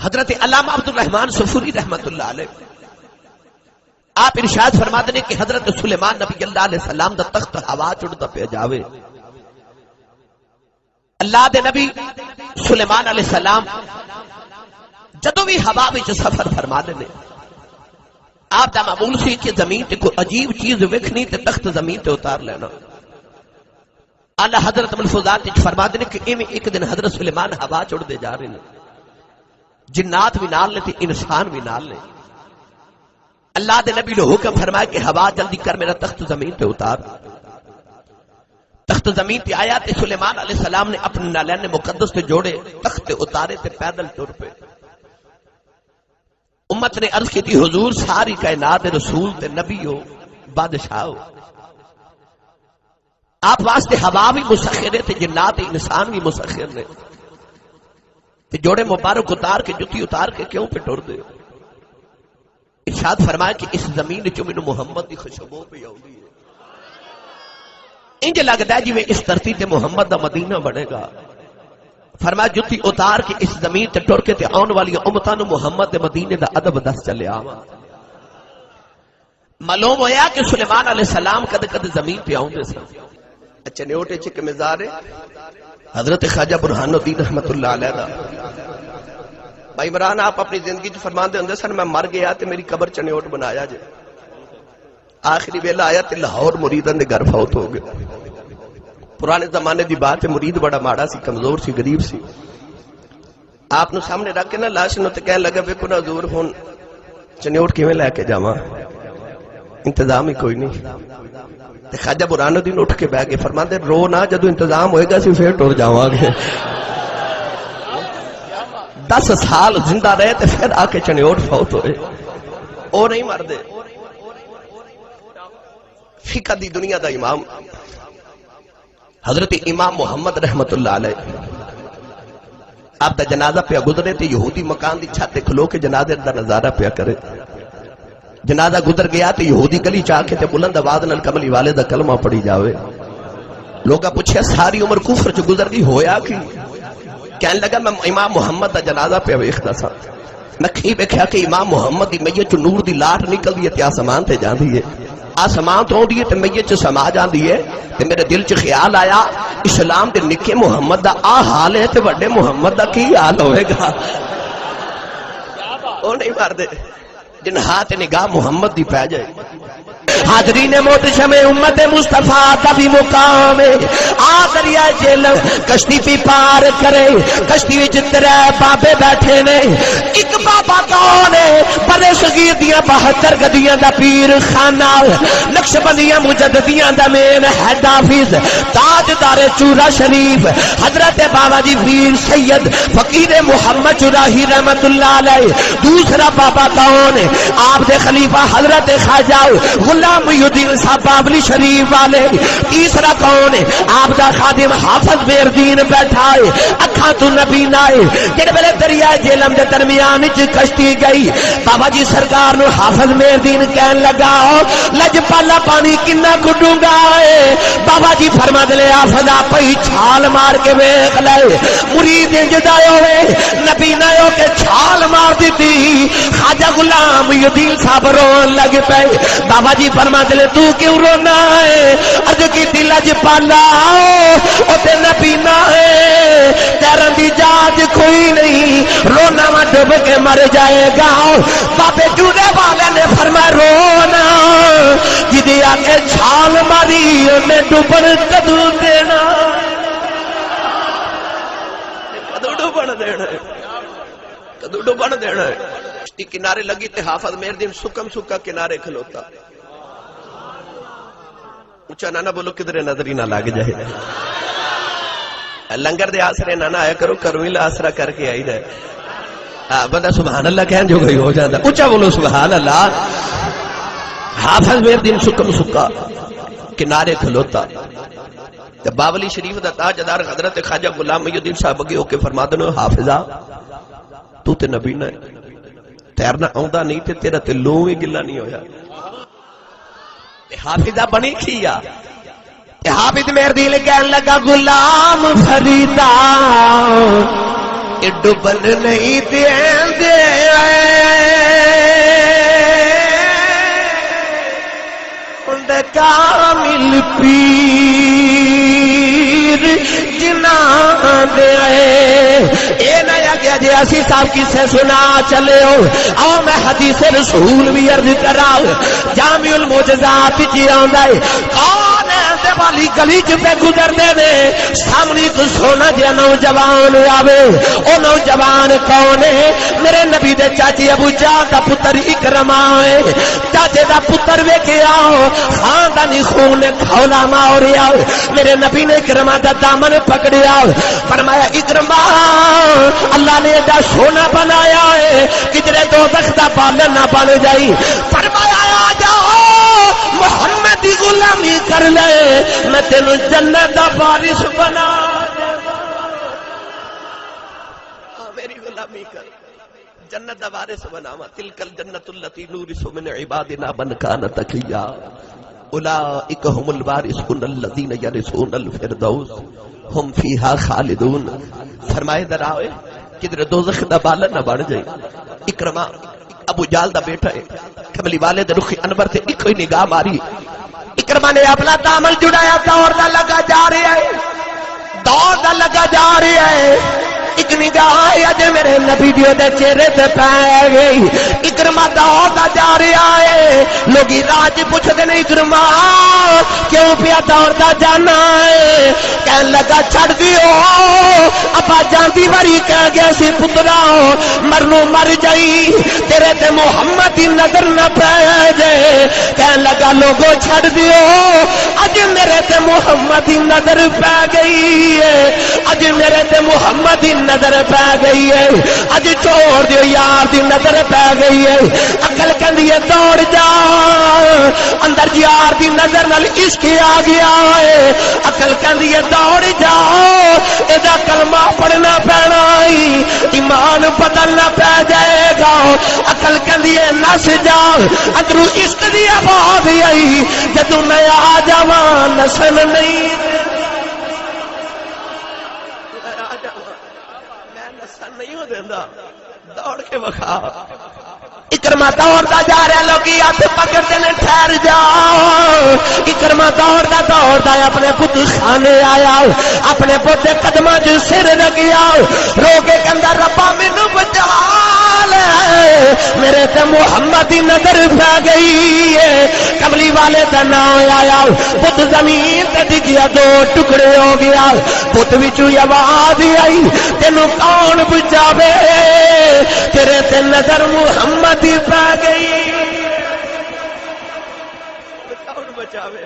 حضرت علامہ عبد الرحمن صفوری رحمت اللہ علیہ آپ ارشاد فرما دے کہ حضرت سلیمان نبی اللہ علیہ السلام دا تخت ہوا چڑھتا پہ جاوے. اللہ دے نبی سلیمان علیہ السلام جدو بھی ہوا وچ سفر فرما دے آپ دا معمول سی کہ زمین تے کوئی عجیب چیز ویکھنی تے تخت زمین تے اتار لینا. اعلی حضرت ملفوظات فرما دے کہ ایک دن حضرت سلیمان ہوا چڑھ دے جا رہے ہیں, جنات بھی نال نے تے انسان بھی نال نے. اللہ دے نبی نے حکم فرمایا کہ ہوا جلدی کر میرا تخت زمین تے اتار. تخت زمین تے آیا تے سلیمان علیہ السلام نے اپنے نالین مقدس تے جوڑے تخت اتارے تے پیدل ٹر پے. امت نے عرض کی تھی حضور ساری کائنات رسول تے نبی ہو بادشاہ ہو, آپ واسطے ہوا بھی مسخر ہے تے جنات انسان بھی مسخر نے, تے جوڑے مبارک اتار کے جتی اتار کے کیوں پہ ٹر دے. ارشاد فرمایا کہ اس زمین چ مینوں محمد دی خوشبو پہ آؤندی ہے, انج لگدا ہے جویں اس دھرتی تے محمد دا مدینہ بنے گا. فرمایا جتی اتار کے اس زمین تے ٹر کے تے آن والی امتاں نوں محمد دے مدینے دا ادب دس چلے آواں. معلوم ہویا کہ سلیمان علیہ السلام کد کد زمین پہ آوندے سن. اچھا نیوٹے چ کے مزار حضرت خواجہ برہان الدین رحمت اللہ علیہ دا بھائی عمران آپ اپنی زندگی جو فرمان دے اندر سن میں مر گیا تے میری قبر چنیوٹ بنایا جے. آخری ویلہ آیا تے لاہور مریدن دے گھر فوت ہو گئے. پرانے زمانے دی بات ہے, مرید بڑا ماڑا سی, کمزور سی, غریب سی. آپ نو سامنے رکھ کے نا لاش نو تے کہنے لگا ویکھو نا حضور ہن چنیوٹ کیویں لے کے جاواں, انتظام ہی کوئی نہیں. تے خواجہ برہان الدین اٹھ کے بیٹھ کے فرماندے رو نہ, جدوں انتظام ہوئے گا سی پھر ٹر جاواں گے. 10 سال زندہ رہے تے پھر آ کے چنیوٹ فوت ہوئے, او نہیں مردے. فقہ دی دنیا دا امام حضرت امام محمد رحمت اللہ علیہ آپ دا جنازہ پہ گزرے تے یہودی مکان دی چھت کھلو کے جنازے دا نظارہ پہ کرے. جنازہ گزر گیا تے یہودی گلی چاہ کے تے بلند آواز نال کملی والے دا کلمہ پڑھی جاوے. لوگا پوچھیا ساری عمر کفر چ گزر گئی ہویا کی؟ کہنے لگا میں امام محمد دا جنازہ پہ ویکھدا سا, میں کھی ویکھیا کہ امام محمد دی میت چ نور دی لاٹ نکلدی ہے تے آسمان تے جاندی ہے, آسمان تو آندی ہے تے میت چ سما جاندی ہے. تے میرے دل چ خیال آیا اسلام دے نکے محمد دا آ حال ہے تے بڑے محمد دا کی حال ہوئے گا. او نہیں مردے جن ہاتھ نگاہ محمد دی پہ جائے. حاضرین محتشم امت مصطفیٰ کا بھی مقام ہے. آ دریائے جہلم کشتی پی پار کرے, کشتی وچ 3 بابے بیٹھے نے. ایک بابا کون ہے؟ بڑے صغیر دیاں 72 گدیاں دا پیر خانہ, نقش بندیاں مجددیاں دا مین ہیڈ آفس, تاجدار چورا شریف حضرت بابا جی پیر سید فقیر محمد چراہی رحمت اللہ علیہ. دوسرا بابا کون ہے؟ آپ دے خلیفہ حضرت خواجہ غلام الدین صاحب بابلی شریف والے. تیسرا کون ہے؟ آپ دا خادم حافظ بیردین بیٹھا ہے, اکھاں تو نبی نائے. جڑے ویلے دریائے جہلم دے درمیان وچ کشتی گئی, بابا جی سرکار نو حافظ بیردین کہن لگا لج پالا پانی کنا کڈونگا ہے. بابا جی فرما دے حافظ آپ ہی چھال مار کے ویکھ لے. مرید جدائے ہوئے نبی نائے کے چھال مار دیتی. خواجہ غلام الدین صاحب رون لگ پے. بابا جی فرما دے تو کیوں رونا ہے؟ عرض کی دل اج پالا او تے نبی نہ ہے, تیرن دی جاج کوئی نہیں, رونا میں ڈب کے مر جائے گا. بابے جوڑے والے نے فرمایا رونا جدی آ کے چھال ماری انہیں ڈبن کدو دینا, کدو ڈبن دینا, کدو ڈبن دینا. کنارے لگی تے حافظ میردین سکم سکا کنارے کھلوتا. اچھا نانا بولو کدھر نظری نہ لگ جائے. لنگر دے آسرے نانا آیا کرو, کرویل آسرہ کر کے آئی رہے. بندہ سبحان اللہ کہن جو گئی ہو جاتا. اچھا بولو سبحان اللہ. حافظ میردین سکم سکا کنارے کھلوتا. باولی شریف دا تاجدار حضرت خواجہ غلام الدین صاحب اگے ہو کے فرما دے حافظہ تو تے نبی نہ تیرنا آندا نہیں تے تیرا تے لوں ہی گلا نہیں ہویا. حافظہ بنی کیا. حافظ میردین کہن لگا غلام فریدا ڈبن نہیں دین دے اے نہ گیا جی اسی صاحب کسے سنا چلے ہو آؤ میں حدیث رسول بھی عرض کراؤ جامع المعجزات جی آندا ہے کون ہے دے والی گلی چ پہ گزر دے نے سامنے کو سونا جہا نوجوان آوے او نوجوان کون ہے میرے نبی دے چاچی ابو جہل دا پتر اکرمہ ہے چاچے دا پتر ویکھیا خاندانی خون کھولا ماریا میرے نبی نے اکرمہ دا دامن پکڑیا فرمایا اکرمہ اللہ نے ایڈا سونا بنایا ہے کدھرے دوزخ دا بالن نہ بن جائی فرمایا آ جاؤ محمد دی غلامی کر لے میں تینوں جنت دا وارث بنا میری غلامی کر جنت دا وارث بناوا تلک الجنت التی نورث من عبادنا من کان تقیا اولئک هم الوارثون الذین یرثون الفردوس ہم فیہا خالدون فرمائے دراوے کدھر دوزخ دا بالن نہ بن جائے اکرمہ ابو جہل دا بیٹا ہے کملی والے دے رخ انور تے ایک ہی نگاہ ماری اکرمہ نے اپنا دامن جڑایا دوڑ دا لگا جا رہا ہے دوڑ دا لگا جا رہا ہے ایک نگاہ اج میرے نبی دیو دے چہرے تے پے گئی اکرمہ دوڑ دا جا رہا ہے لوگ راج پوچھدے نے اکرمہ کیوں پیا دوڑدا جانا ہے کہن لگا چھڑ دیو ابا جاندی واری کہہ گیا سی پترا مرنو مر جائی تیرے تے محمد دی نظر نہ پے جائے کہن لگا لوگو چھڑ دیو اج میرے تے محمد دی نظر پے گئی ہے اج میرے تے محمد دی نظر پے گئی ہے اج چھوڑ دیو یار دی نظر پے گئی ہے عقل کہندی ہے دوڑ جا اندر یار دی نظر نال عشق آ گیا ہے عقل کہندی ہے دوڑ جا ادا کلمہ پڑھنا پینا ایمان بدلنا پہ جائے گا عقل کہندی ہے نس جا اندروں عشق دی آواز آئی جدوں میں آ جاواں نسن نہیں دوڑ کے بخا اکرمہ دوڑتا جا رہا لوگ ہاتھ پکڑتے نے ٹھہر جاؤ اکرمہ دوڑتا اپنے پت خانے آیا اپنے پت قدمہ جو سر رکھیا رو کے کہندا ربا مینوں بچا لے میرے تے محمد دی نظر پہ گئی ہے کملی والے دا نام آیا پت زمین تے ڈگیا دو ٹکڑے ہو گیا پت وچوں آواز آئی تینوں کون بچاوے تیرے تے نظر محمد دی پہ گئی کون بچاوے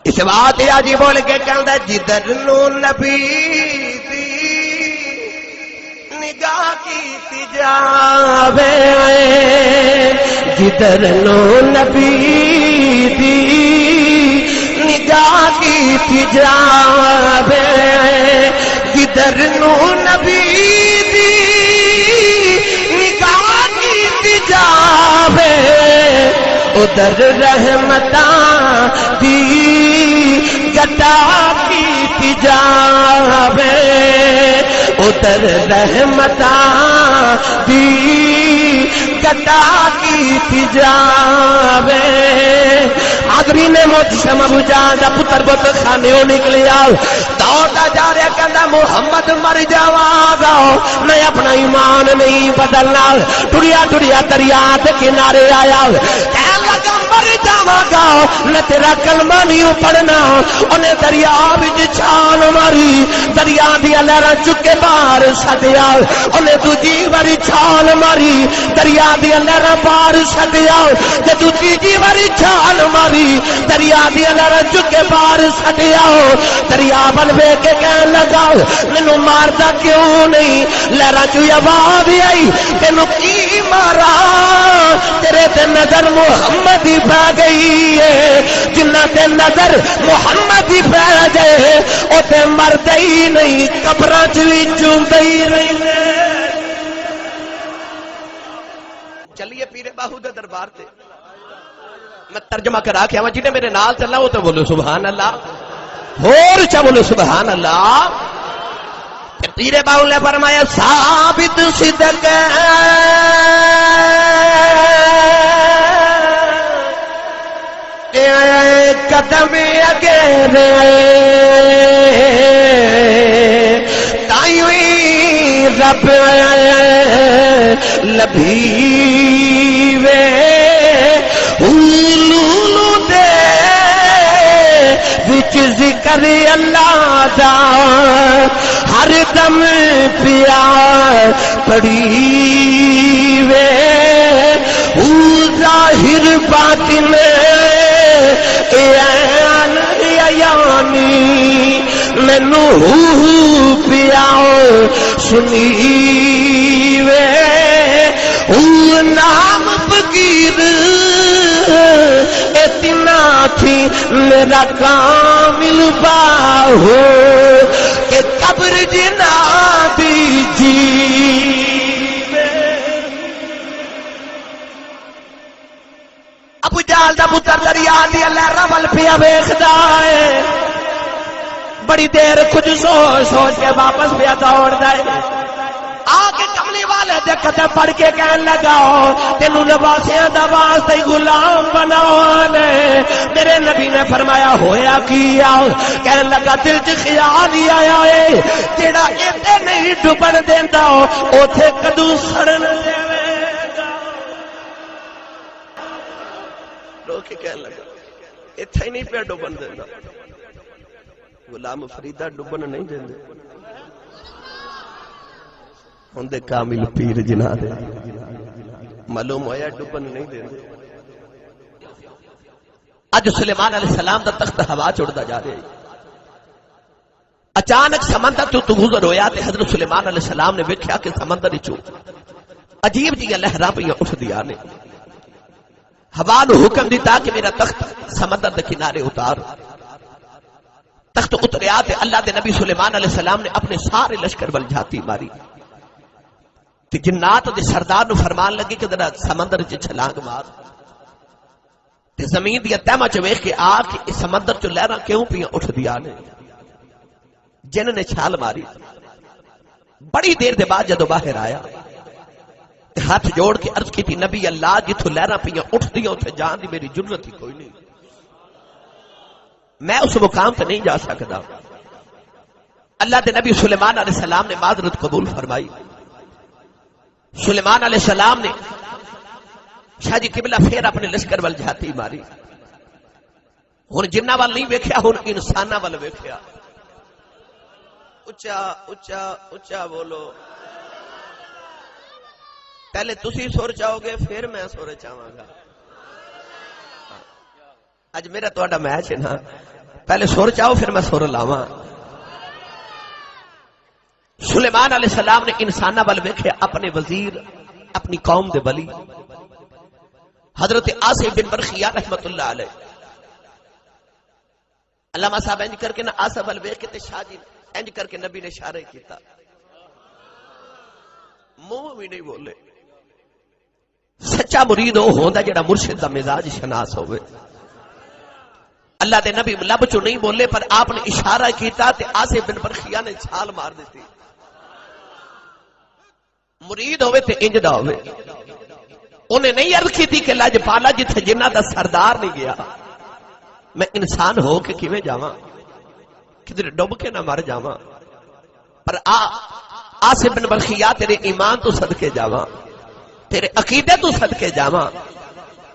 اس بات آجی بول کے کہندا جدھر نو نبی دی نگاہ کی جاوے جدھر نو نبی دی نگاہ کی جاوے جدھر نو نبی دی نگاہ کی جاوے ادھر رحمتاں دی گدا کی جاوے ادھر رحمتاں دی گدا کی جاوے حاضرین محتشم ابو جہل دا پتر بت خانے نکلیا دوڑتا جا رہا کہندا محمد مر جاواں گا میں اپنا ایمان نہیں بدلنا ٹریا ٹریا دریا دے کنارے آیا کہن لگا مر جاواں گا میں تیرا کلمہ نہیں پڑھنا انہیں دریا وچ چھال ماری دریا دی لہراں چکے باہر سٹیا انہیں دوجی واری چھال ماری دریا دی لہراں باہر سٹیا تے دوجی واری چھال ماری دریا دی لہراں چکے باہر سٹیا دریا ول ویکھ کے کہن لگا مینوں ماردا کیوں نہیں لہراں چوں آواز آئی تینوں کی مارا تیرے تے نظر محمد دی پہ گئی ہے جنہ تے نظر محمد دی پہ جائے او تے مردے ہی نہیں قبراں چ وی چوندے ہی رہندے چلیے پیر باہو دے دربار تے میں ترجمہ کرا کے آواں جنہیں میرے نال چلنا وہ تو بولو سبحان اللہ اور چا بولو سبحان اللہ پیر باہو نے فرمایا ثابت صدق قدم اگے تائیں رب لبھیوے لولو دے وچ ذکر اللہ دا ہر دم پیا پڑھیوے ظاہر باطن ایان یانی مینو پیا سنیوے نام فقیر اتنا تھی میرا کامل باہو کہ قبر جنا بھی جی ابو جہل دا پتر دریا دی لہراں ول پیا ویکھدا ہے بڑی دیر کچھ سوچ سوچ کے واپس پیا دوڑدا ہے آ کے کملی والے دے قدم پڑھ کے کہن لگا تینوں نواسیاں دا واسطے غلام بناوانے میرے نبی نے فرمایا ہویا کیا کہن لگا دل چ خیال ہی آیا ہے جیڑا ایتھے نہیں ڈبن دیندا اوتھے کدو سڑن دے کے کہنے لگا اتھا ہی نہیں پہ ڈوبن دینا غلام فریدہ ڈوبن نہیں دیندے ہوندے کامل پیر جنہ دے معلوم ہویا ڈوبن نہیں دیندے اج سلیمان علیہ السلام دا تخت ہوا چڑھدا جا رہا ہے اچانک سمندر تو گزر ہویا تے حضرت سلیمان علیہ السلام نے ویکھیا کہ سمندر وچوں عجیب جی لہراں پہ اٹھ دیا نے ہوا نو حکم دیتا کہ میرا تخت سمندر دے کنارے اتار تخت اتریا تے اللہ دے نبی سلیمان علیہ السلام نے اپنے سارے لشکر ول جھاتی ماری تے جنات دے سردار نو فرمان لگے کہ ذرا سمندر وچ چھلانگ مار تے زمین دی تہما چ ویکھ کے آ کہ اس سمندر چ لہراں کیوں پیاں اٹھ دیا نے جن نے چھال ماری بڑی دیر دے بعد جدو باہر آیا ہاتھ جوڑ کے عرض کی تھی نبی اللہ جتھوں لہراں پیاں اٹھ دیاں اتھے جان دی میری جرت ہی کوئی نہیں میں اس مقام پہ نہیں جا سکتا اللہ دے نبی سلیمان علیہ السلام نے معذرت قبول فرمائی سلیمان علیہ السلام نے شاہ جی قبلہ پھر اپنے لشکر وال جھاتی ماری ہن جنہ وال نہیں ویکھیا ہن انساناں وال ویکھیا اچھا اچھا اچھا بولو پہلے تسی سور چاہو گے پھر میں سور چاہواں گا اج میرا تہاڈا میچ ہے نا پہلے سور چاہو پھر میں سور لاواں سلیمان علیہ السلام نے انساناں ول ویکھے اپنے وزیر اپنی قوم دے ولی حضرت آصف بن برخیہ رحمت اللہ علیہ علامہ صاحب انج کر کے نا آصف ول ویکھ کے تے شاہ جی انج کر کے نبی نے اشارہ کیتا منہ بھی نہیں بولے سچا مرید وہ ہوندا جڑا مرشد دا مزاج شناس ہوئے اللہ دے نبی لب چو نہیں بولے پر آپ نے اشارہ کیتا تے آصف بن برخیہ نے چھال مار دیتی مرید ہوئے تے انج دا ہوئے انہیں نہیں عرض کی تھی کہ لاجپالا جتھے جنہ دا سردار نہیں گیا میں انسان ہو کے کیویں جاواں کدھر ڈوب کے نہ مر جاواں پر آصف بن برخیہ تیرے ایمان تو صدقے جاواں تیرے عقیدے تو صدقے جاواں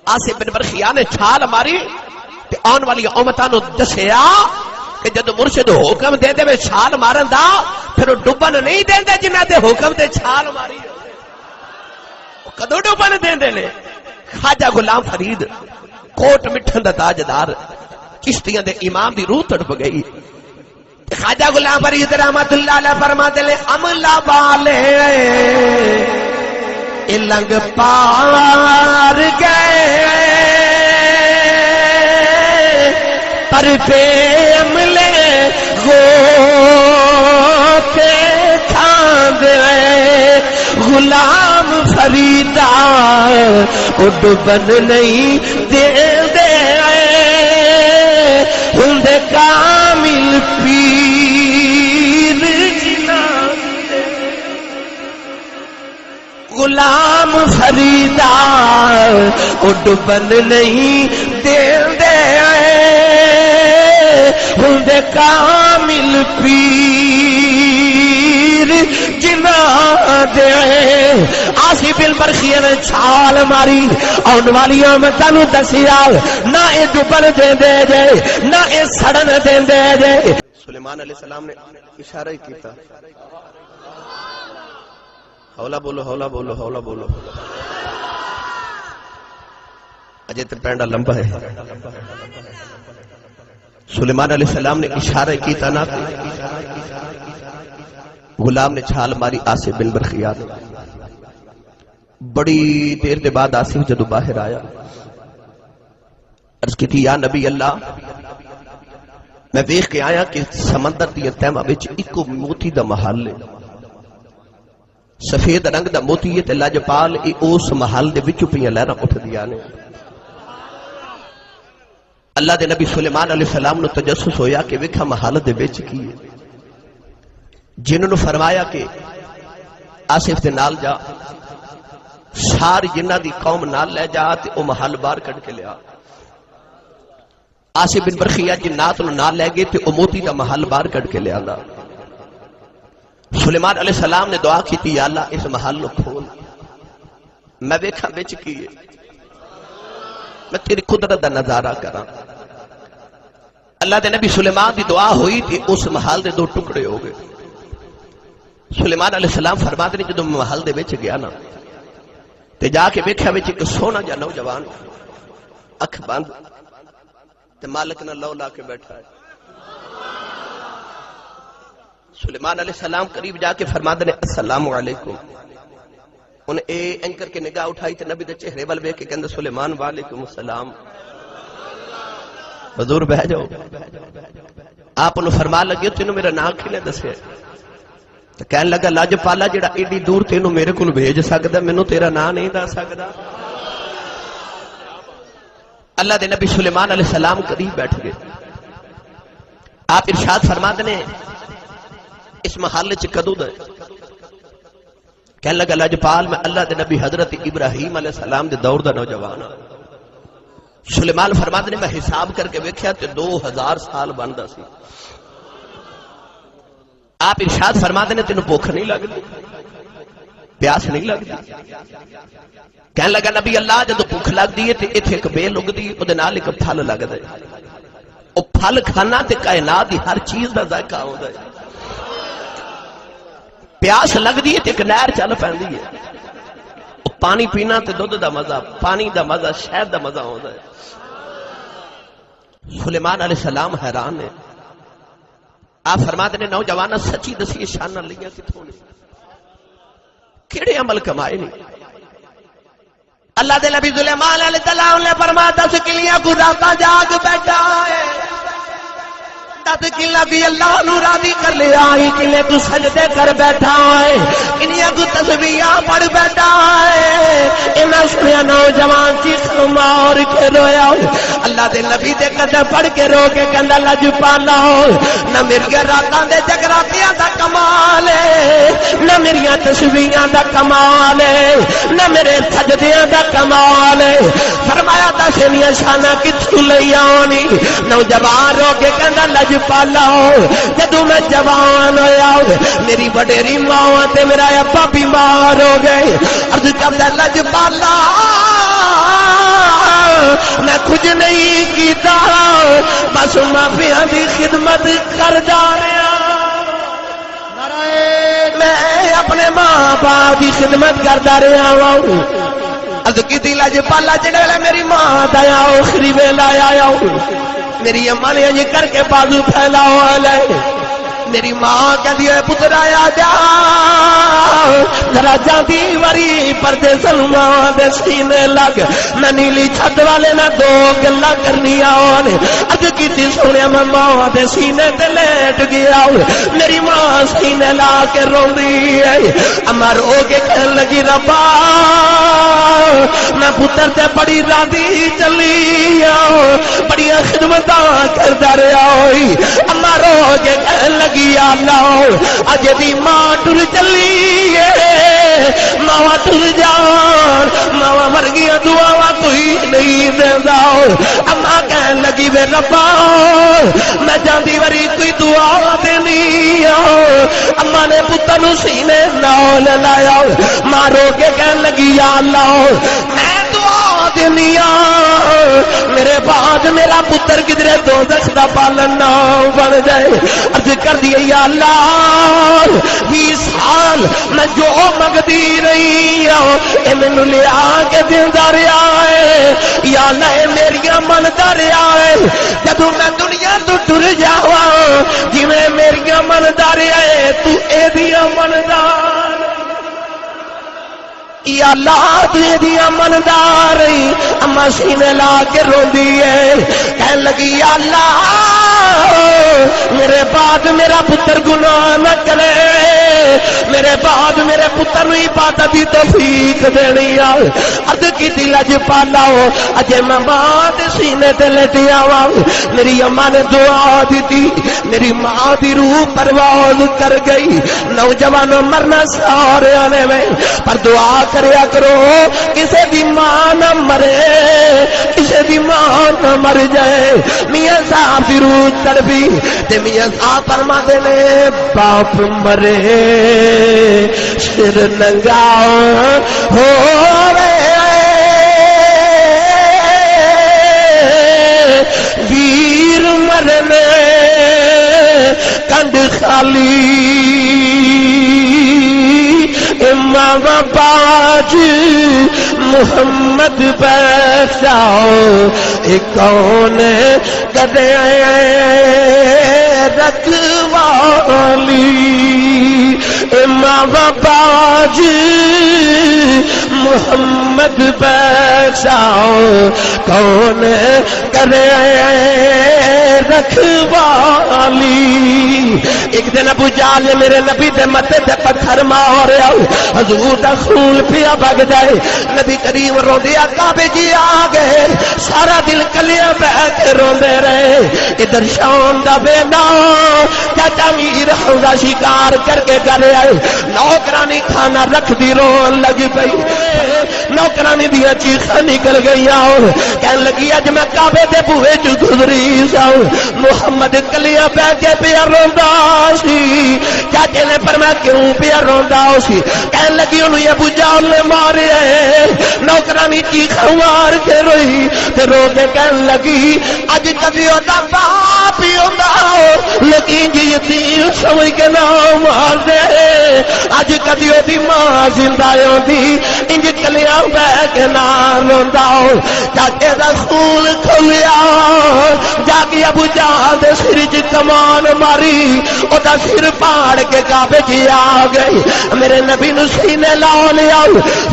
آصف بن برخیہ نے چھال ماری تے آن والی امتاں نو دسیا کہ جدو مرشد حکم دے دے میں چھال مارن دا پھر وہ ڈوبن نہیں دین دے جنہ دے حکم دے چھال ماری کدو ڈوبن دین دے لے خواجہ غلام فرید کوٹ مٹھن دا تاجدار چشتیاں دے امام دی روح تڑپ گئی خواجہ غلام فرید رحمت اللہ علیہ فرماتے لے عملہ والے لنگ پار گئے پر پہ عملے گوتے کھاند غلام فریدہ ڈبن نہیں دے دے ہند کامل پیر جنا غلام فریدہ ڈبن نہیں دے دے ہوندے کامل پیر جنا دے آسی بن برخی نے چھال ماری آن والیاں میں تنو دسیا نہ اے ڈبن دے دے جے نہ اے سڑن دے دے جے سلیمان علیہ السلام نے اشارہ ہی کیتا ہولا بولو ہولا بولو ہولا بولو اجے تے پینڈا لمبا ہے سلیمان علیہ السلام نے اشارہ کیتا نہ غلام نے چھال ماری آصف بن برخیہ بڑی دیر دے بعد آصف جدو باہر آیا عرض کی تھی یا نبی اللہ میں ویکھ کے آیا کہ سمندر دی تہما وچ اکو موتی دا محل ہے سفید رنگ دا موتی ہے تے لاجپال اے اس محل دے وچوں پیاں لہراں اٹھدیاں نے اللہ دے نبی سلیمان علیہ السلام نو تجسس ہویا کہ ویکھا محل دے وچ کی ہے جنہوں نے فرمایا کہ آصف دے نال جا ساری جنہ دی قوم نال لے جا تے او محل باہر کٹ کے لیا آصف بن برخیہ جنات نو نال لے گئے تے او موتی دا محل باہر کٹ کے لیا سلیمان علیہ السلام نے دعا کی تھی یا اللہ اس محل نو کھول میں ویکھا وچ کی ہے میں تیری قدرت دا نظارہ کراں اللہ دے نبی سلیمان دی دعا ہوئی تھی اس محل دے دو ٹکڑے ہو گئے سلیمان علیہ السلام فرماتے ہیں جدو محل دے وچ گیا نا تے جا کے ویکھیا وچ ایک سونا جا نوجوان اکھ بند تے مالک نہ لو لا کے بیٹھا ہے سلیمان علیہ السلام قریب جا کے فرماتے ہیں السلام علیکم انہیں اے اینکر کے نگاہ اٹھائی تے نبی دے چہرے ول ویکھ کے کہندے سلیمان وعلیکم السلام حضور بہ جاؤ آپ انہوں فرما لگے تینوں میرا نام کھلے دسے تو کہنے لگا لاجپالا جڑا ایڈی دور تینوں میرے کو بھیج سکتا مینوں تیرا نام نہیں دس سکتا اللہ دے نبی سلیمان علیہ السلام قریب بیٹھ گئے آپ ارشاد فرما دنے اس محل چ کدو دے کہنے لگا لاجپال میں اللہ دے نبی حضرت ابراہیم علیہ السلام دے دور دا نوجوان سلیمان فرما دنے میں حساب کر کے ویکھیا تے 2000 سال بندا سی آپ ارشاد فرما دینے تینوں بھوک نہیں لگتی پیاس نہیں لگتی کہنے لگا نبی اللہ جدو بھوک لگتی ہے تے ایتھے ایک بیل اگدی او دے نال ایک پھل لگدا ہے او پھل کھانا تے کائنات دی ہر چیز دا ذائقہ ہوندا ہے پیاس لگدی ہے تے ایک نہر چل پیندی ہے او پانی پینا تے دودھ دا مزہ پانی دا مزہ شہد دا مزہ ہوندا ہے سلیمان علیہ السلام حیران ہے آپ فرماتے ہیں نوجوانا سچی دسی شانہ لیا کتوں نے کیڑے عمل کمائے نہیں اللہ دے نبی سلیمان علیہ السلام نے فرمایا 10 کلیاں کو راتا جاگ بیٹھا ہے 10 کلیاں بھی اللہ نو راضی کر لیا ہی کلے تو سجدے کر بیٹھا ہے کنیاں کو تسبیحاں پڑھ بیٹھا ہے انہاں سنیا نوجوان چیخ مار کے رویا اللہ دے نبی دے قدم پڑھ کے رو کے کہندا لاجپالا نہ میری راتاں دے جگراتیاں دا کمال ہے نہ میری تسبیحاں دا کمال ہے نہ میرے سجدیاں دا کمال ہے فرمایا دسنیاں شاناں کتھوں لئی آونی نوجوان رو کے کہندا لاجپالا جدوں میں جوان ہویا میری وڈیری ماں تے میرا ابا بیمار ہو گئے عرض کردا لاجپالا میں کچھ نہیں کیتا بس مافیا دی خدمت کر جا رہا میں اپنے ماں باپ کی خدمت کرتا رہا ہوں عرض کی لاجپالا جڑے میری ماں دا آخری ویلا آیا میری اماں نے یہ کر کے بازو پھیلا ہوا لے میری ماں کہتی ہے پتر آیا جا ذرا جاندی وری پردے سلمان دے سینے لگ میں نیلی چھت والے نہ 2 گلاں کرنی آن اج کیتی سونے میں ماں دے سینے تے لیٹ گیا میری ماں سینے لا کے روندی ہے اما رو کے کہن لگی ربا میں پتر تے بڑی راضی چلی بڑی خدمتاں کردا رہا ہوئی اما رو کے کہن لگی اللہ اج دی ماں ٹر چلی ماں ٹر جان ماں مر گیا دعا کوئی نہیں دیندا اما کہن لگی وے ربا میں جاندی وری کوئی دعا دینی اما نے پتر نو سینے نال لایا ماں رو کے کہن لگی یا اللہ میں دعا دینی میرے بعد میرا پتر کدھرے دوزخ دا پالن نہ بن جائے عرض کر دی یا اللہ 20 سال میں جو مگدی رہی اے مینو لیا کے دیندا رہیا ہے یا اللہ اے میریاں مندا رہیا ہے جدوں میں دنیا تو ٹر جاواں جویں میریاں مندا رہیا ہے تو اے دیاں مندا یا اللہ تجھے دیا مندار اما سینے لا کے روندی ہے کہنے لگی یا اللہ میرے بعد میرا پتر گناہ نہ کرے میرے بعد میرے پتر نو عبادت دی توفیق دینی عرض کی لج پالا اجے میں ماں دے سینے تے لیٹیا وا میری اما نے دعا دیتی میری ماں دی روح پرواز کر گئی نوجوانوں مرنا سارے آنے میں پر دعا کریا کرو کسے دی ماں نہ مرے کسے دی ماں نہ مر جائے میاں صاحب دی روح تڑپی تے میاں صاحب فرما دے نے باپ مرے سر ننگا ہوے ویر مرنے کنڈ خالی امام باج محمد بیٹھاؤ کون کدے رکھوالی امام باج محمد بیٹھاؤ کون کرے رکھوالی ایک دن ابو جہل میرے نبی دے متے تے پتھر ماریا حضور دا خون پیا بگ جائے نبی کریم روندیا کعبے جی آ گئے سارا دل کلیاں بیٹھ کے روندے رہے ادھر شام دا بینا چاچا میر حوضہ شکار کر کے گھر آئے نوکرانی کھانا رکھ دی رون لگی پئی نوکرانی دیا چیخاں نکل گئی اور کہنے لگی اج میں کعبے دے بوئے چ گزری ساؤ محمد کلیاں بیٹھ کے پیا روندا سی چاچے نے فرمایا کیوں پیا روندا سی کہنے لگی انہوں یہ ابو جہل نے مارے نوکرانی چیخاں مار کے روئی تے رو کے کہنے لگی اج کبھی دا باپ ہی ہوندا لیکن جی یتیم سمجھ کے نہ مار دے اج کبھی دی ماں زندہ ہوندی انج کلیاں بیٹھ کے نہ روندا چاچے دا خون کھلیا جا کے ابو جہل دے سر وچ کمان ماری او دا سر پاڑ کے کعبے چ آ گئی میرے نبی نو سینے لا لیا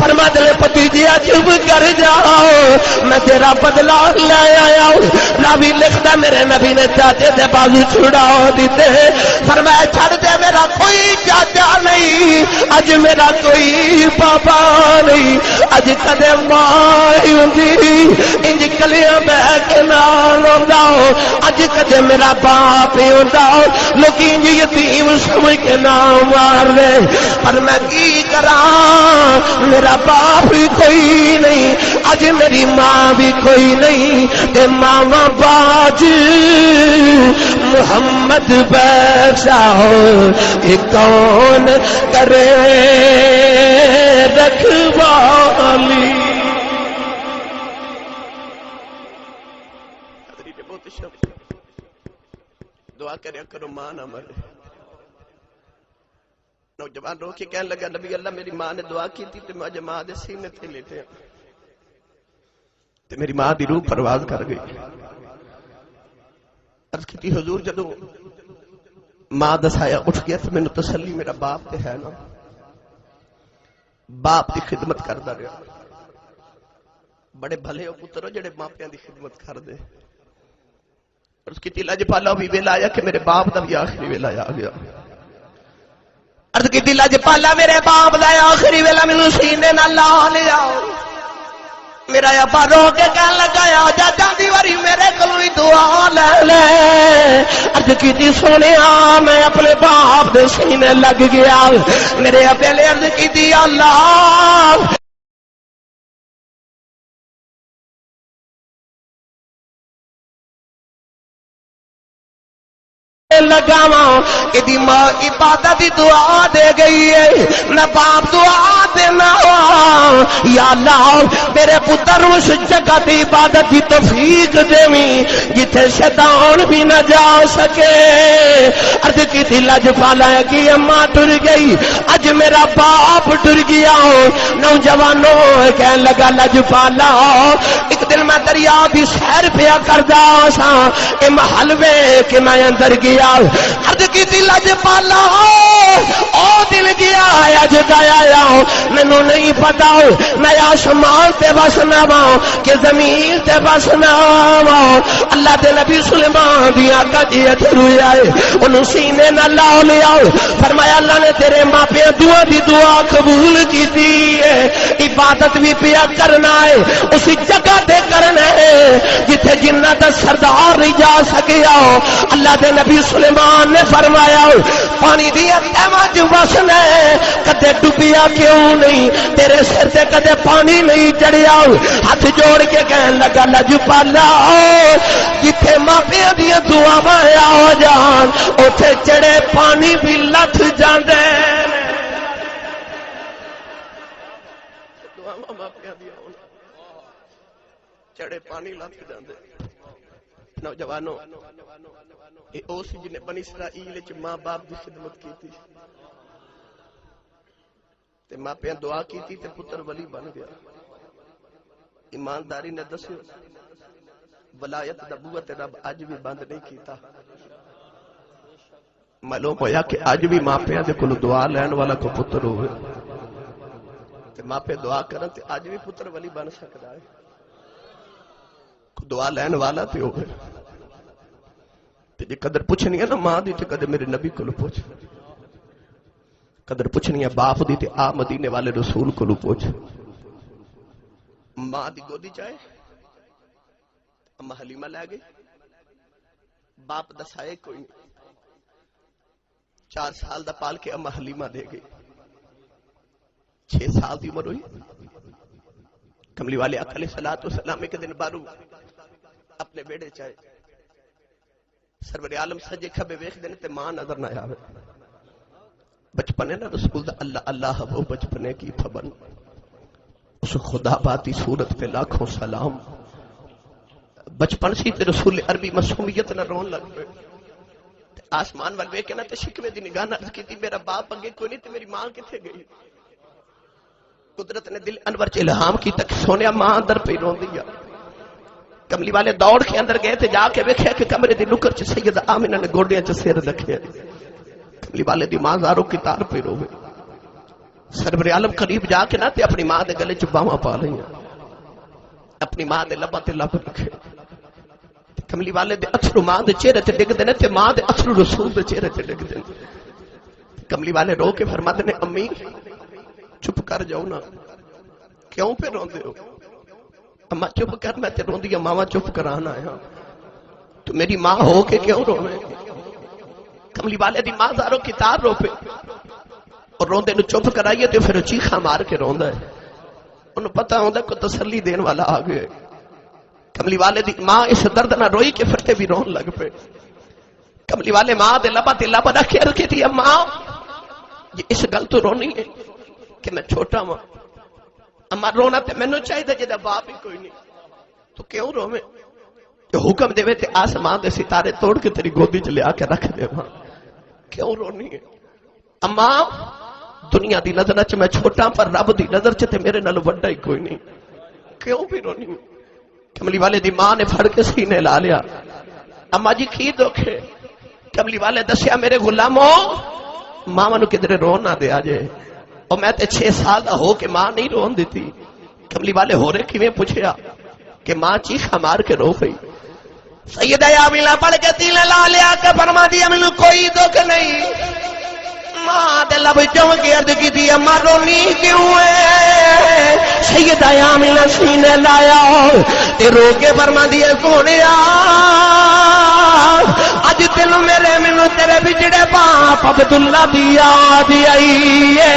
فرما دے پتی جی چپ کر جاؤ میں تیرا بدلہ لے آیا راوی لکھدا میرے نبی نے چاچے دے بازو چھڑا دیتے فرمایا چھڑ دے میرا کوئی چاچا نہیں اج میرا کوئی پاپا نہیں اج کدے ماں ہوندی انج کلیاں بیٹھ کے نال ہوندا اج کدے میرا باپ ہوندا لوکی انج یتیم سمجھ کے نہ مار دے پر میں کی کراں میرا باپ بھی کوئی نہیں اج میری ماں بھی کوئی نہیں تے ماما باج محمد بیٹھاؤ کون کرے رکھوالی دعا کریا کرو ماں نہ مرے نوجوان رو کے کہنے لگا نبی اللہ میری ماں نے دعا کی تھی تو میں ماں دے سینے تھے لیٹے تو میری ماں دی روح پرواز کر گئی عرض کی تھی حضور جدو ماں دسایا اٹھ گیا تو میں نے تسلی میرا باپ تے ہے نا باپ دی خدمت کردا رہا بڑے بھلے ہو پترو جڑے ماں پیاں دی خدمت کر دے عرض کی تھی لج پالا بھی ویلا آیا کہ میرے باپ دا بھی آخری ویلا آ گیا عرض کی تھی لج پالا میرے باپ دا آخری ویلا مینوں سینے نال لا لیا میرا ابا رو کے کہنے لگا جا جاندی واری میرے کولوں دعا لے لے عرض کیتی سونیا میں اپنے باپ دے سینے لگ گیا میرے ابے نے عرض کیتی اللہ لگاواں ایدی ماں عبادت دی دعا دے گئی ہے میں باپ دعا دینا یا اللہ میرے پتر اس جگہ دی عبادت دی توفیق دیویں جتھے شیطان بھی نہ جا سکے عرض کی تھی لجپالا ہے کہ اماں ٹر گئی اج میرا باپ ٹر گیا نوجوانوں کہنے لگا لجپالا ایک دن میں دریا دی سیر پیا کردا سا اے محلوے کہ میں اندر گیا عرض کی تھی لجپالا او دل گیا اج گیا مینوں نہیں پتا میں آسمان تے بسنا وا کہ زمین تے بسنا وا اللہ دے نبی سلیمان دی آقا جی روئے آئے انہوں سینے نہ لاؤ لیا فرمایا اللہ نے تیرے ماں پہ دعا دی دعا قبول کی دی ہے عبادت بھی پیا کرنا ہے اسی جگہ تے کرنا ہے جتھے جنہ دا سردار نہیں جا سکیا اللہ دے نبی سلیمان نے فرمایا پانی دیا تیمہ جو بسنا ہے کدے ڈوبیا کیوں نہیں تیرے سر سے کدے پانی نہیں چڑھیا ہاتھ جوڑ کے کہنے لگا لجپالا جتھے ماپیاں دیا دعا مایا ہو جان اوتھے چڑھے پانی بھی لتھ جاندے دعا ماپیاں دیا چڑھے پانی لتھ جاندے نوجوانوں اے اوس جن بنی اسرائیل وچ ماں باپ دی خدمت کیتی تے ماں پیاں دعا کیتی تے پتر ولی بن گیا ایمانداری نے دسو ولایت نبوت رب اج بھی بند نہیں کیتا معلوم ہویا کہ اج بھی ماں پیاں دے کول دعا لین والا کو پتر ہوئے تے ماں پہ دعا کرن تے اج بھی پتر ولی بن سکدا ہے دعا لین والا تے ہوئے تے جے قدر پوچھنی ہے نا ماں دی تے قدر میرے نبی کول پوچھ قدر پوچھنی ہے باپ دی تے آ مدینے والے رسول کولو پوچھ ماں دی گودی چاہے اما حلیمہ لے گئی باپ دسائے کوئی نہیں 4 سال دا پال کے اما حلیمہ دے گئی 6 سال دی عمر ہوئی کملی والے آقا علیہ السلام ایک دن بارو اپنے بیڑے چاہے سرور عالم سجے کھبے ویکھ دن تے ماں نظر نہ آوے بچپنے نا رسول دا اللہ اللہ وہ بچپنے کی پھبن اس خدا باتی صورت پہ لاکھوں سلام بچپن سی تے رسول عربی معصومیت نہ رون لگ پے آسمان وال ویکھ کے نا تے شکوے دی نگاہ نہ کی تھی میرا باپ اگے کوئی نہیں تے میری ماں کتے گئی قدرت نے دل انور چ الہام کی تک سونیا ماں اندر پہ رون دیا کملی والے دوڑ کے اندر گئے تے جا کے ویکھیا کہ کمرے دی نکر چ سیدہ آمنہ نے گوڑیاں چ سر رکھے کملی والے دی ماں زارو کی تار پہ روے سرور عالم قریب جا کے نا تے اپنی ماں دے گلے چ باواں پا لئیاں اپنی ماں دے لباں تے لب رکھے کملی والے دے اتھرو ماں دے چہرے تے ڈگ دے نے تے ماں دے اتھرو رسول دے چہرے تے ڈگ دے کملی والے رو کے فرماتے نے امی چپ کر جاؤ نا کیوں پہ روندے ہو اما چپ کر میں تے روندی ماما چپ کرانا آیا تو میری ماں ہو کے کیوں روے کملی والے دی ماں زارو کی تار رو پہ اور روندے نو چپ کرائیے تو پھر چیخا مار کے روندا ہے انہوں پتہ ہوندا کو تسلی دین والا آ گئے کملی والے دی ماں اس درد نہ روئی کے پھرتے بھی رون لگ پہ کملی والے ماں دے لبا تے لبا رکھ کے رکھی تھی اماں یہ اس گل تو رونی ہے کہ میں چھوٹا ہوں اما رونا تے مینوں چاہیے جدا باپ ہی کوئی نہیں تو کیوں روویں کہ حکم دے تے آسمان دے ستارے توڑ کے تیری گودی چ لیا کے رکھ دے ماں کیوں رونی ہے اما دنیا دی نظر چ میں چھوٹا پر رب دی نظر چ تے میرے نال وڈا ہی کوئی نہیں کیوں بھی رونی ہے کملی والے دی ماں نے پھڑ کے سینے لا لیا اما جی کی دکھ ہے کملی والے دسیا میرے غلاموں ماں منو کدھر رون نہ دے آجے اور میں تے 6 سال دا ہو کے ماں نہیں رون دیتی کملی والے ہو رہے کیویں پوچھیا کہ ماں چیخا مار کے رو گئی سیدہ آمینہ پڑھ کے تین لا لیا کہ فرما دیا مینوں کوئی دکھ نہیں ماں دے لب چوں کے عرض کی تھی اماں رونی کیوں ہے سیدہ آمینہ سینے لایا تے رو کے فرما دیا سونیا اج تینوں میرے مینوں تیرے بچڑے باپ عبداللہ دی یاد آئی ہے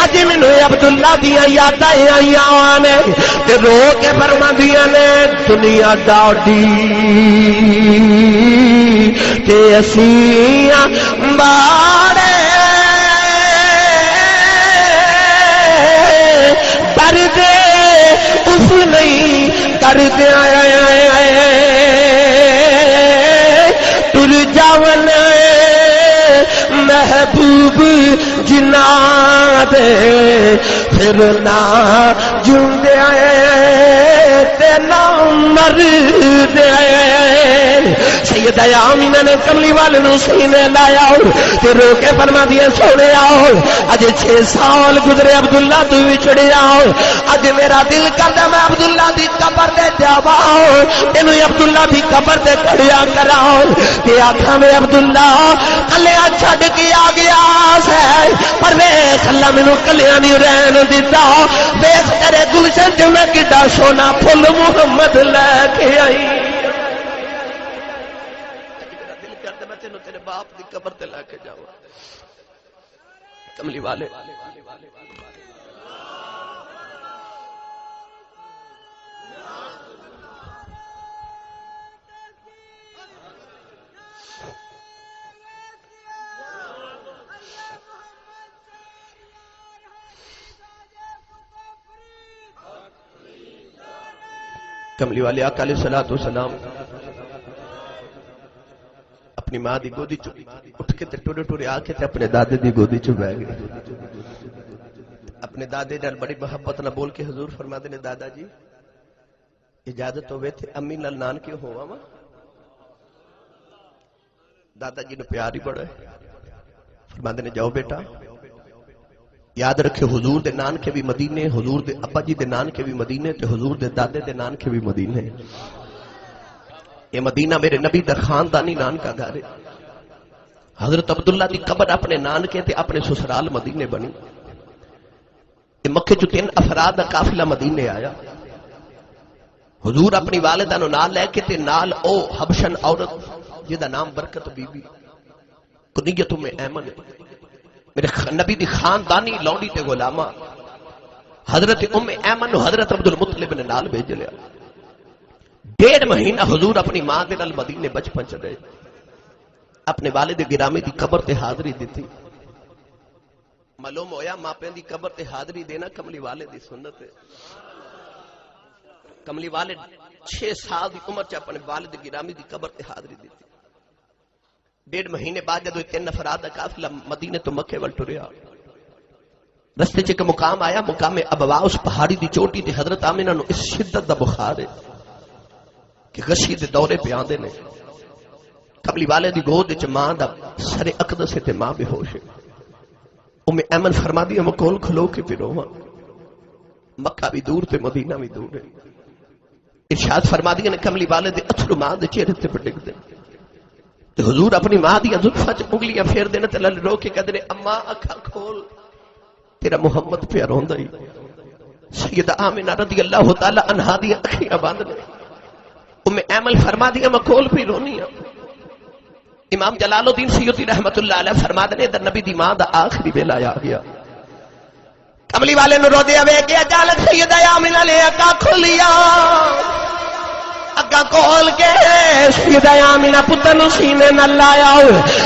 اج مینوں عبداللہ دی یاداں آئیاں نے تے رو کے فرماندیاں نے دنیا ڈاڈی تے اسیاں باڑے پر دے اس نہیں کر دیا تر جاون محبوب جنا دے پھر نہ جوندے تے نہ مر دے سیدہ آمینہ نے کملی والے نو سینے لایا تے رو کے فرما دیا سونے آؤ اج 6 سال گزرے عبداللہ تو وچھڑے آؤ اج میرا دل کردا میں عبداللہ دی قبر تے جاواں تینوں عبداللہ دی قبر تے کھڑیا کراؤ تے آکھاں میں عبداللہ کلیا چھڈ کے آ گیا ہے پر ویکھ اللہ مینوں کلیا نہیں رہن دتا ویکھ تیرے گلشن تے میں کڈا سونا پھل محمد لے کے آئی تیرے باپ دی قبر تے لے کے جاؤ کملی والے کملی والے آقا علیہ الصلوۃ والسلام اپنی ماں دی گودی چ اٹھ کے تے ٹورے ٹورے آ کے تے اپنے دادے دی گودی چ بیٹھ گئے اپنے دادے نال بڑی محبت نال بول کے حضور فرماتے نے دادا جی اجازت ہوے تے امی نال نانکے ہوواں وا دادا جی نے پیار ہی بڑا ہے فرماتے نے جاؤ بیٹا یاد رکھے حضور دے نانکے بھی مدینے حضور دے ابا جی دے نانکے بھی مدینے تے حضور دے دادے دے نانکے بھی مدینے یہ مدینہ میرے نبی دا خاندانی نانکا گھر ہے حضرت عبداللہ دی قبر اپنے نانکے تے اپنے سسرال مدینے بنی یہ مکے جو 3 افراد دا قافلہ مدینے آیا حضور اپنی والدہ نو نال لے کے تے نال او حبشن عورت جدا نام برکت بی بی کنیت میں ایمن میرے نبی دی خاندانی لونڈی تے غلامہ حضرت ایمن حضرت عبد المطلب نے نال بھیج لیا 1.5 مہینہ حضور اپنی ماں دے نال مدینے بچپن چ رہے اپنے والد گرامی دی قبر تے حاضری دیتی معلوم ہویا ماپیں دی قبر تے حاضری دینا کملی والے دی سنت ہے کملی والے 6 سال دی عمر چ اپنے والد گرامی دی قبر تے حاضری دیتی 1.5 مہینے بعد جدو 3 افراد کا قافلہ مدینے تو مکے ول ٹریا رستے چ مقام آیا مقام ابوا اس پہاڑی دی چوٹی تے حضرت آمنہ نو اس شدت دا بخار ہے کہ غشی دے دورے پہ آندے نے کملی والے دی گود وچ ماں دا سر اقدس تے ماں بے ہوش ہے ایمن فرما دیا میں کول کھلو کے پھر رواں مکہ بھی دور تے مدینہ بھی دور ہے ارشاد فرما دیا نے کملی والے دے اتھرو ماں دے چہرے تے پٹک دے تے حضور اپنی ماں دی زلفاں چ انگلیاں پھیر دینے تے لل رو کے کہندے اما اکھاں کھول تیرا محمد پہ روندا ہی سیدہ آمنہ رضی اللہ تعالی عنہا دی اکھیاں بند نے ایمن فرما دیا میں کول پہ رونی ہوں امام جلال الدین سیوطی رحمت اللہ علیہ فرما دے در نبی دی ماں دا آخری ویلا آ گیا کملی والے نو رو دیا وے کہ اچانک سیدہ آمنہ نے اکا کھولیا اکا کھول کے سیدہ آمنہ پتر نو سینے نہ لایا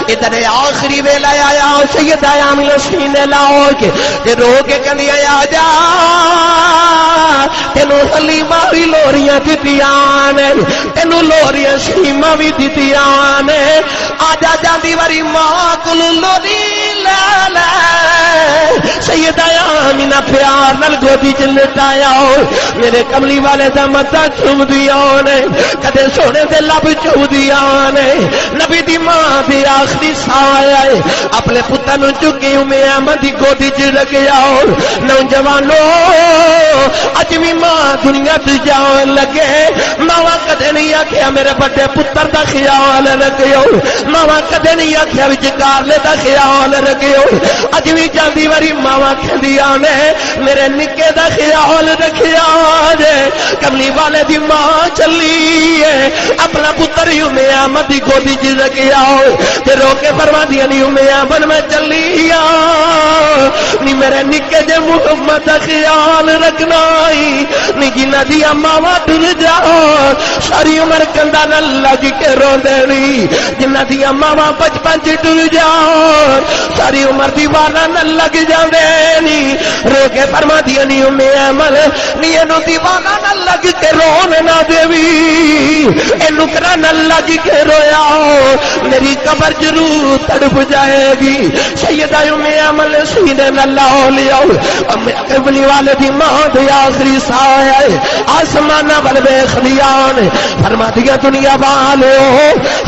ادھر آخری ویلا آیا سیدہ آمنہ سینے لاؤ کے رو کے کہندی آ جا تینو حلیمہ بھی لوریاں دتیاں نے تینو لوریاں شیمہ بھی دتیاں نے آجا جاندی واری ماں کل لوری لے لے سیدہ آمنہ پیار نال گودی چ لٹایا میرے کملی والے دا متھا چوم دیا نے کدے سونے دے لب چوم دیا نے نبی دی ماں دی آخری ساہ آئے اپنے پتر نو چکی ایمن دی گودی چ رکھیا نوجوانو اج بھی ماں دنیا تے جاؤ لگے ماوا کدے نہیں آکھیا میرے بڑے پتر دا خیال رکھیو ماوا کدے نہیں آکھیا وچکارلے دا خیال رکھیو اج وی جاندی واری ماوا کہندیاں نے میرے نکے دا خیال رکھیا جے کملی والے دی ماں چلی ہے اپنا پتر ام احمد دی گودی چ رکھیا تے رو کے فرماندیاں نہیں ام احمد میں چلی نی میرے نکے جے محمد دا خیال رکھنا نی جنہ دی ماوا ٹر جاؤ ساری عمر کندا نہ لگ کے روندے نی جنہ دی ماوا بچپن چ ٹر جاؤ ساری عمر دیوانہ نہ لگ جاندے نی رو کے فرماندیاں نہیں ام احمد نی اینو دیوانہ نہ لگ کے رون نہ دیوی اینو کرا نہ لگ کے رویا میری قبر ضرور تڑپ جائے گی سیدہ ام احمد سینے نہ لاؤ لیاؤ کملی والے دی ماں دے آخری سایہ آسمانہ ول ویکھ لیان فرما دیا دنیا والو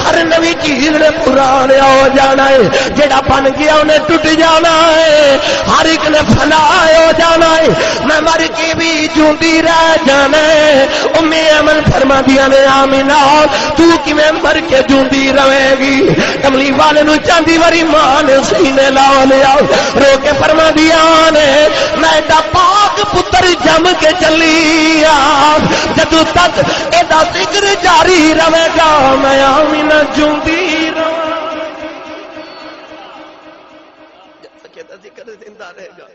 ہر نوی چیز نے پرانے ہو جانا ہے جڑا بن گیا انہیں ٹوٹ جانا ہے ہر ایک نے فنا ہو جانا ہے میں مر کے بھی جوندی رہ جانا ہے ام احمد فرما دیا نے آمینہ تو کیویں مر کے جوندی رہے گی کملی والے نو چاندی واری ماں نے سینے لا لیا رو کے فرما دیا نے میں ایڈا پاک پتر جم کے چلی جدو تک ایڈا ذکر جاری رہے گا میں آمینہ جوندی ذکر زندہ رہے گا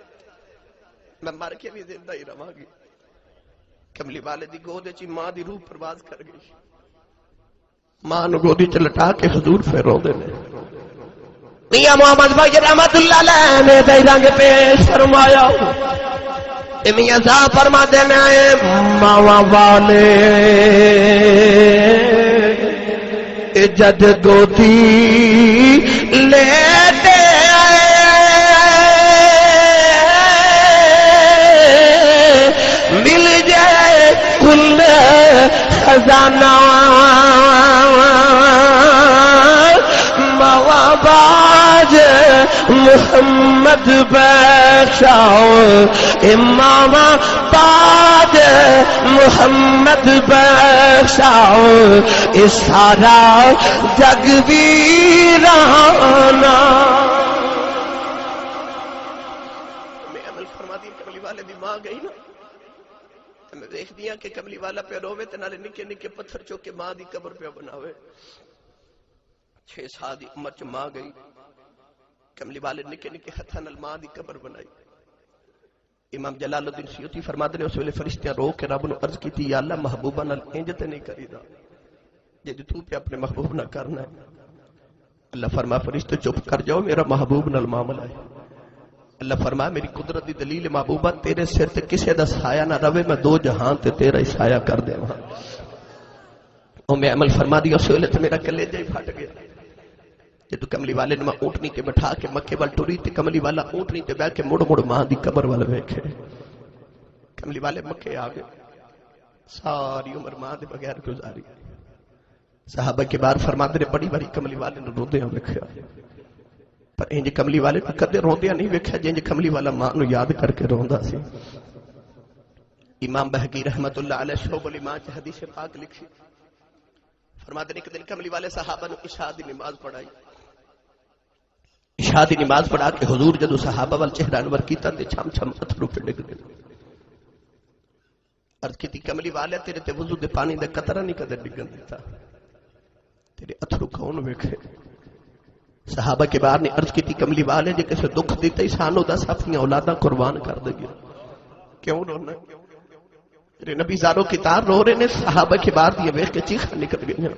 میں مر کے بھی زندہ ہی رہا گی کملی والے دی گودے چی ماں دی روح پرواز کر گئی ماں نو گودی چ لٹا کے حضور پھر رو دے میاں محمد بھائی رحمت اللہ علیہ نے دے رنگ پیش فرمایا میاں صاحب فرما دینا ہے ماوا والے جد گودی لیتے مل جائے کل خزانہ باج محمد بخشاؤ امام باج محمد بخشاؤ اس سارا جگ ویرانا میں عمل فرما دی کملی والے دی ماں گئی نا میں دیکھ دیا کہ کملی والا پہ روے تے نالے نکے نکے پتھر چوک کے ماں دی قبر پہ بناوے 6 سال دی عمر چ ماں گئی کملی والے نکے نکے ہتھاں نال ماں دی قبر بنائی امام جلال الدین سیوطی فرماتے ہیں اس ویلے فرشتیاں رو کے رب نو عرض کیتی یا اللہ محبوبہ نال انج تے نہیں کریدا جے تو پہ اپنے محبوب نہ کرنا ہے اللہ فرما فرشتے چپ کر جاؤ میرا محبوب نال معاملہ ہے اللہ فرما میری قدرت دی دلیل محبوبہ تیرے سر تے کسے دا سایہ نہ رہے میں 2 جہاں تے تیرا ہی سایہ کر دے وہاں او میں عمل فرما دیا اس ویلے تے میرا کلیجہ ہی پھٹ گیا جدو کملی والے نے میں اونٹنی کے بٹھا کے مکے وال ٹری تے کملی والا اونٹنی تے بیٹھ کے مڑ مڑ ماں دی قبر وال ویکھے کملی والے مکے آ گئے ساری عمر ماں دے بغیر گزاری صحابہ کے بار فرماتے نے بڑی بڑی کملی والے نے روندیاں ویکھیا پر انج کملی والے نے کدے روندیاں نہیں ویکھیا جنج کملی والا ماں نو یاد کر کے روندا سی امام بہقی رحمت اللہ علیہ شعب الایمان چ حدیث پاک لکھی فرماتے ہیں کہ دن کملی والے صحابہ نے عشاء دی نماز پڑھائی عشاء دی نماز پڑھا کے حضور جدو صحابہ وال چہرہ انور کیتا تے چھم چھم اتھرو پہ ڈگ گئے عرض کیتی کملی والے تیرے تے وضو دے پانی دے قطرہ نہیں کدے ڈگن دیتا تیرے اتھرو کون ویکھے صحابہ کے بار نے عرض کیتی کملی والے جے کسے دکھ دیتا ہی سانو 10 اپنی اولاداں قربان کر دے گیا کیوں رونا تیرے نبی زاروں کی تار رو رہے نے صحابہ کے بار دیے ویکھ کے چیخاں نکل گئی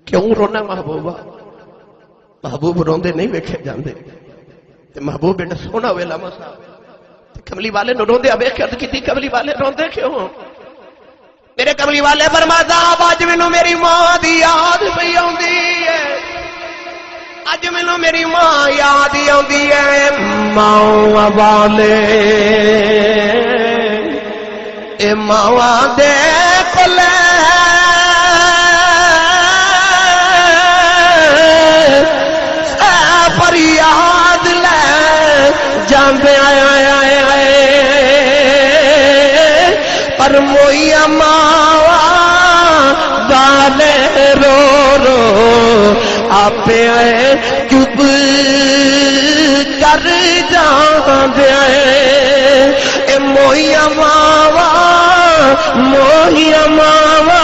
کیوں رونا محبوبہ محبوب روندے نہیں ویکھے جاندے تے محبوب بیٹا سونا ویلا مسا تے کملی والے نو روندے ویکھ کے عرض کیتی کملی والے روندے کیوں میرے کملی والے فرمایا اج مینوں میری ماں دی یاد پئی اوندی ہے اج مینوں میری ماں یاد ہی اوندی ہے ماں والے اے ماں دے کولے فریاد لے جاندے آئے پر موئی ماوا والے رو رو آپ چپ کر جاندے اے موئی ماوا موئی ماوا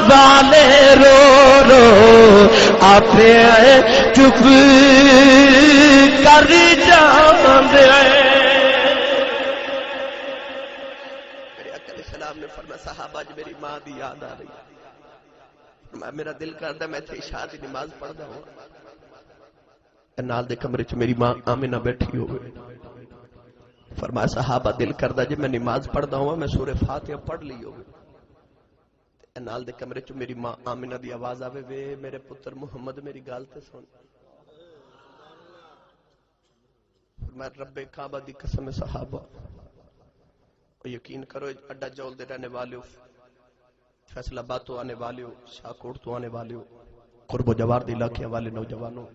والے رو رو آپ چپ کر جاندے نے فرمایا صحابہ جی میری ماں دی یاد آ رہی ہے، میرا دل کردا میں تے عشاء دی نماز پڑھدا ہوں نال دے کمرے چ میری ماں آمنہ بیٹھی ہوئے. فرمایا صحابہ دل کردا جی میں نماز پڑھدا ہوں میں سورہ فاتحہ پڑھ لی ہوئے نال دے کمرے چ میری ماں آمنہ دی آواز آوے وے میرے پتر محمد میری گل تے سن. میں رب کعبہ دی قسم صحابہ یقین کرو اڈا جول دے رہنے والے ہو، فیصلہ آباد تو آنے والے ہو، شاہکوٹ تو آنے والے ہو، قرب و جوار دے علاقے والے نوجوانوں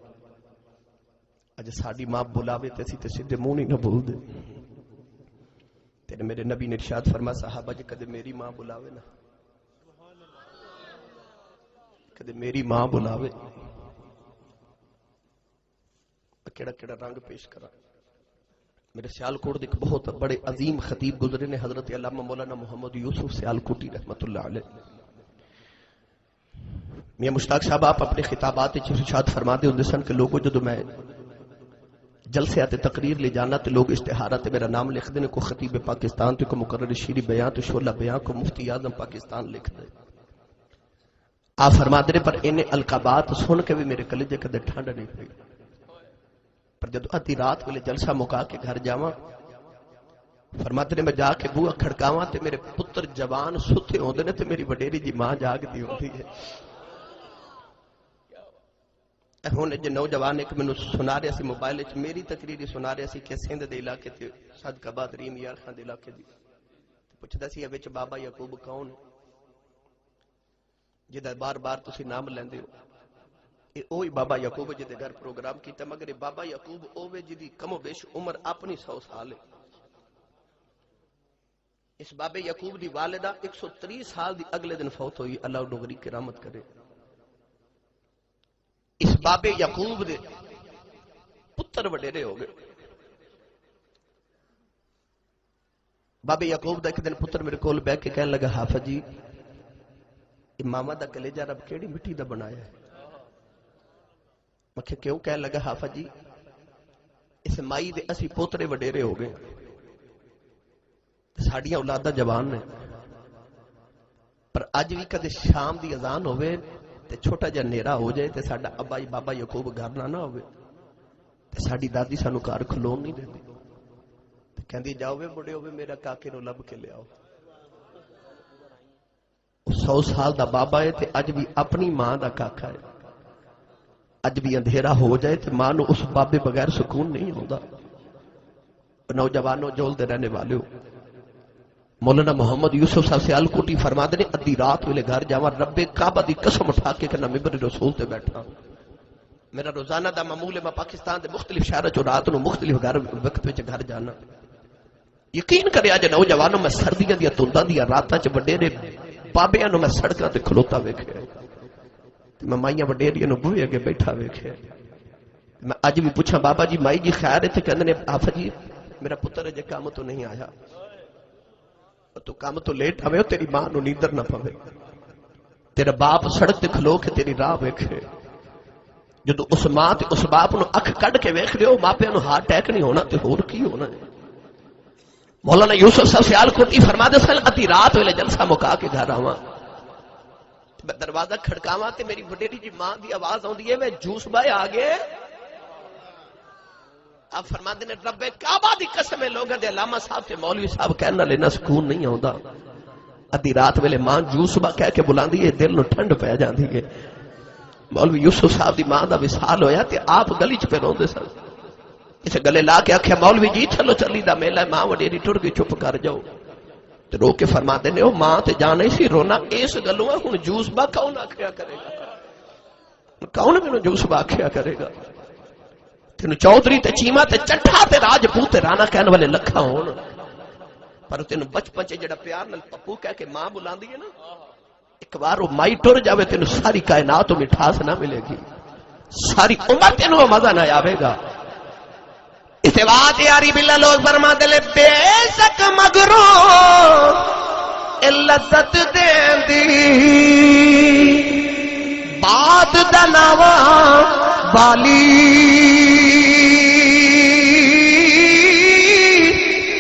اج ساڈی ماں بلاوے تے اسی تے سیدھے منہ نہیں نہ بول دے. تے میرے نبی نے ارشاد فرمایا صحابہ جی کدے میری ماں بلاوے نا، کدے میری ماں بلاوے کیڑا کیڑا رنگ پیش کرا. میرے سیالکوٹ ایک بہت بڑے عظیم خطیب گزرے نے حضرت علامہ مولانا محمد یوسف سیالکوٹی رحمت اللہ علیہ. میاں مشتاق صاحب آپ اپنے خطابات ارشاد فرماتے ہوندے سن کہ لوگوں جدوں میں جلسے آتے تقریر لے جانا تو لوگ اشتہارات میرا نام لکھ دیں کو خطیب پاکستان تو کو مقرر شیری بیان تو شعلہ بیان کو مفتی اعظم پاکستان لکھ دیں. آپ فرماتے ہیں پر انہیں القابات سن کے بھی میرے کلیجے کدے ٹھنڈ نہیں ہوئی. پر جدو آدھی رات ویلے جلسہ مکا کے گھر جاواں فرماتے نے میں جا کے بوہا کھڑکاواں تے میرے پتر جوان ستے ہوندے نے تے میری وڈیری جی ماں جاگدی ہوندی ہے. ہن جو نوجوان ایک مینوں سنا رہا سی موبائل وچ میری تقریر سنا رہا سی کہ سندھ دے علاقے تے صدقہ آباد ریم یار خان دے علاقے دی پوچھدا سی وچ بابا یعقوب کون جدا بار بار تسی نام لیندے ہو اے اوہی بابا یعقوب جدے گھر پروگرام کیتا مگر بابا یعقوب اوے جدی کم و بیش عمر اپنی 100 سال ہے. اس بابے یعقوب دی والدہ 130 سال دی اگلے دن فوت ہوئی اللہ انہوں غریب کی رحمت کرے. اس بابے یعقوب دے پتر وڈیرے ہو گئے. بابے یعقوب دا ایک دن پتر میرے کول بیٹھ کے کہنے لگا حافظ جی امامہ دا کلیجہ رب کیڑی مٹی دا بنایا ہے. میں کیوں کہنے لگا حافظ جی اس مائی دے اسی پوترے وڈیرے ہو گئے ساڑیاں اولادہ جوان نے پر اج بھی کدے شام دی اذان ہوئے تے چھوٹا جا نیرا ہو جائے تے ساڈا ابا جی بابا یعقوب گھر نہ ہوئے تے ساڈی دادی سانو گھر کھلون نہیں دیندی تے کہندی جاؤ وے بڑے ہوئے میرا کاکے نو لب کے لے آؤ. 100 سال دا بابا ہے تے اج بھی اپنی ماں دا کاکا ہے. اج بھی اندھیرا ہو جائے تو ماں نو اس بابے بغیر سکون نہیں ہوتا. نوجوانوں جول دے رہنے والے ہو مولانا محمد یوسف صاحب سیالکوٹی فرماتے نے ادھی رات ویلے گھر جاواں رب کعبہ دی قسم اٹھا کے کہ ممبر رسول تے بیٹھا. میرا روزانہ دا معمول ہے میں پاکستان دے مختلف شہراں چ رات نو مختلف گھر وقت وچ گھر جانا. یقین کرے اج نوجوانوں میں سردیاں دی تنداں دی راتاں چ وڈیرے بابیاں نو میں سڑکاں تے کھلوتا ویکھیا میں مائیاں وڈیریاں نو بوئے اگے بیٹھا ویکھیا. میں اج بھی پوچھا بابا جی مائی جی خیر ہے تے کہندے نے حافظ جی میرا پتر اجے کام تو نہیں آیا تو کام تو لیٹ آوے تیری ماں نو نیندر نہ پوے تیرا باپ سڑک تے کھلو کے تیری راہ ویکھے جدو اس ماں تے اس باپ نو اکھ کڈ کے ویکھ دیو ماپیاں نو ہارٹ اٹیک نہیں ہونا تے ہور کی ہونا ہے. مولانا یوسف صاحب سیالکوٹی فرماتے سن ادھی رات ویلے جلسہ مکا کے گھر آواں میں دروازہ کھڑکاواں تے میری وڈیری جی ماں دی آواز آندی ہے میں جوس بھائی آگے. آپ فرماتے ہیں رب کعبہ دی قسم ہے لوگوں دے علامہ صاحب تے مولوی صاحب کہنا لینا سکون نہیں آوندا. ادھی رات ویلے ماں جوس با کہہ کے بلاندی ہے دل نو ٹھنڈ پہ جاندی ہے. مولوی یوسف صاحب دی ماں دا وصال ہویا تے آپ گلی چ پہ روندے سن. اسے گلے لا کے آکھیا مولوی جی چلو چلی دا میلہ ماں وڈیری ٹر کے چپ کر جاؤ تے رو کے فرماتے نے او ماں تے جانے سی رونا اس گلوں ہن جوس با کون آکھیا کرے گا کون مینوں جوس با آکھیا کرے گا. تینوں چودھری تے چیما تے چٹھا تے راجپوت تے رانا کہن والے لکھاں ہون پر تینوں بچپن چ جڑا پیار نال پپو کہہ کے ماں بلاندی ہے نا، ایک بار وہ مائی ٹر جاوے تینوں ساری کائنات میں مٹھاس نہ ملے گی، ساری عمر تینوں مزہ نہ آوے گا۔ اس بات یاری باللہ لوگ فرما دے بے شک مگروں لذت دیندی بات دا ناوا والی،